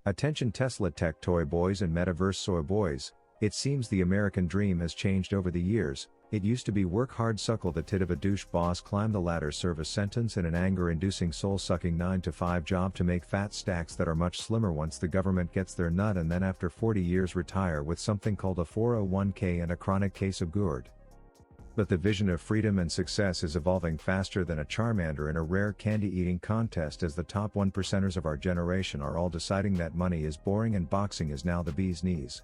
Attention Tesla tech toy boys and metaverse soy boys, it seems the American dream has changed over the years. It used to be work hard, suckle the tit of a douche boss, climb the ladder, serve a sentence in an anger-inducing soul-sucking 9-to-5 job to make fat stacks that are much slimmer once the government gets their nut, and then after 40 years retire with something called a 401k and a chronic case of gourd. But the vision of freedom and success is evolving faster than a Charmander in a rare candy-eating contest, as the top 1%ers of our generation are all deciding that money is boring and boxing is now the bee's knees.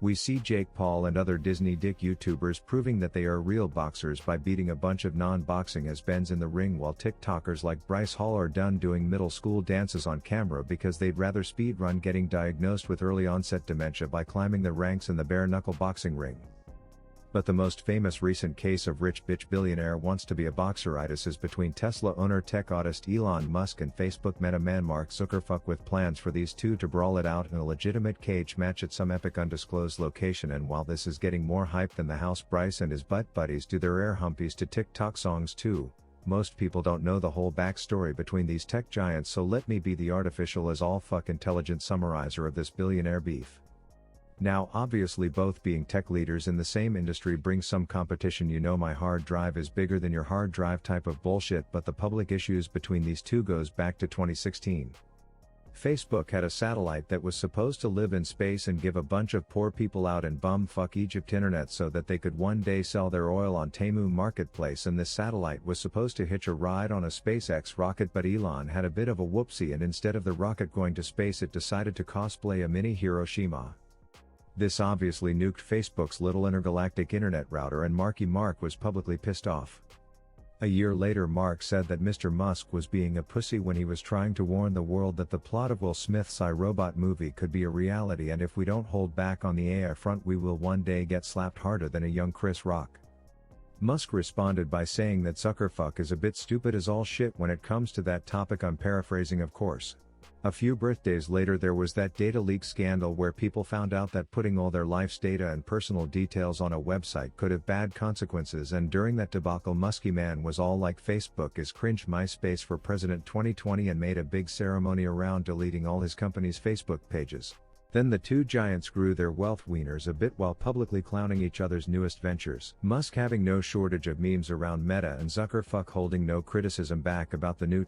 We see Jake Paul and other Disney dick YouTubers proving that they are real boxers by beating a bunch of non-boxing has-beens in the ring, while TikTokers like Bryce Hall are done doing middle school dances on camera because they'd rather speedrun getting diagnosed with early onset dementia by climbing the ranks in the bare-knuckle boxing ring. But the most famous recent case of rich bitch billionaire wants to be a boxeritis is between Tesla owner tech artist Elon Musk and Facebook meta man Mark Zuckerberg, with plans for these two to brawl it out in a legitimate cage match at some epic undisclosed location. And while this is getting more hype than the house Bryce and his butt buddies do their air humpies to TikTok songs too, most people don't know the whole backstory between these tech giants, so let me be the artificial as all fuck intelligent summarizer of this billionaire beef. Now obviously both being tech leaders in the same industry brings some competition, you know, my hard drive is bigger than your hard drive type of bullshit, but the public issues between these two goes back to 2016. Facebook had a satellite that was supposed to live in space and give a bunch of poor people out in bumfuck Egypt internet so that they could one day sell their oil on Temu marketplace, and this satellite was supposed to hitch a ride on a SpaceX rocket, but Elon had a bit of a whoopsie, and instead of the rocket going to space it decided to cosplay a mini Hiroshima. This obviously nuked Facebook's little intergalactic internet router, and Mark was publicly pissed off. A year later, Mark said that Mr. Musk was being a pussy when he was trying to warn the world that the plot of Will Smith's iRobot movie could be a reality, and if we don't hold back on the AI front we will one day get slapped harder than a young Chris Rock. Musk responded by saying that Zuckerfuck is a bit stupid as all shit when it comes to that topic. I'm paraphrasing, of course. A few birthdays later there was that data leak scandal where people found out that putting all their life's data and personal details on a website could have bad consequences, and during that debacle Musky man was all like, Facebook is cringe, MySpace for President 2020, and made a big ceremony around deleting all his company's Facebook pages. Then the two giants grew their wealth wieners a bit while publicly clowning each other's newest ventures, Musk having no shortage of memes around Meta and Zuckerfuck holding no criticism back about the new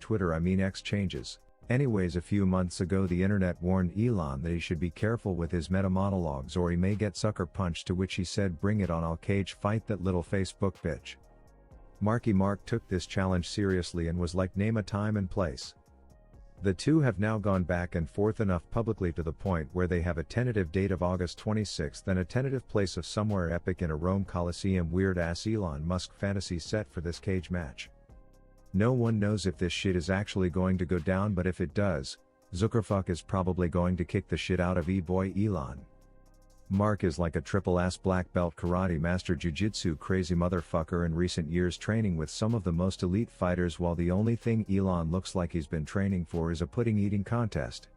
X changes. Anyways, a few months ago the internet warned Elon that he should be careful with his meta monologues or he may get sucker punched, to which he said, "Bring it on, I'll cage fight that little Facebook bitch." Mark took this challenge seriously and was like, name a time and place. The two have now gone back and forth enough publicly to the point where they have a tentative date of August 26th and a tentative place of somewhere epic in a Rome Coliseum weird ass Elon Musk fantasy set for this cage match. No one knows if this shit is actually going to go down, but if it does, Zuckerfuck is probably going to kick the shit out of boy Elon. Mark is like a triple-ass black belt karate master jiu-jitsu crazy motherfucker in recent years, training with some of the most elite fighters, while the only thing Elon looks like he's been training for is a pudding eating contest.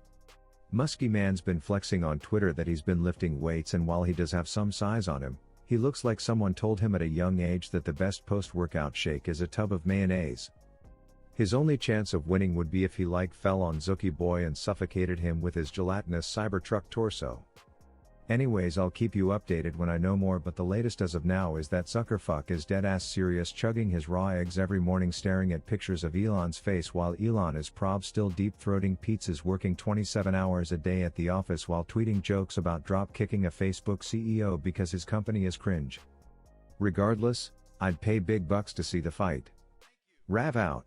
Musky man's been flexing on Twitter that he's been lifting weights, and while he does have some size on him, he looks like someone told him at a young age that the best post-workout shake is a tub of mayonnaise. His only chance of winning would be if he fell on Zucky boy and suffocated him with his gelatinous Cybertruck torso. Anyways, I'll keep you updated when I know more, but the latest as of now is that Zuckerfuck is dead-ass serious, chugging his raw eggs every morning, staring at pictures of Elon's face while Elon is still deep-throating pizzas, working 27 hours a day at the office while tweeting jokes about drop-kicking a Facebook CEO because his company is cringe. Regardless, I'd pay big bucks to see the fight. Rav out.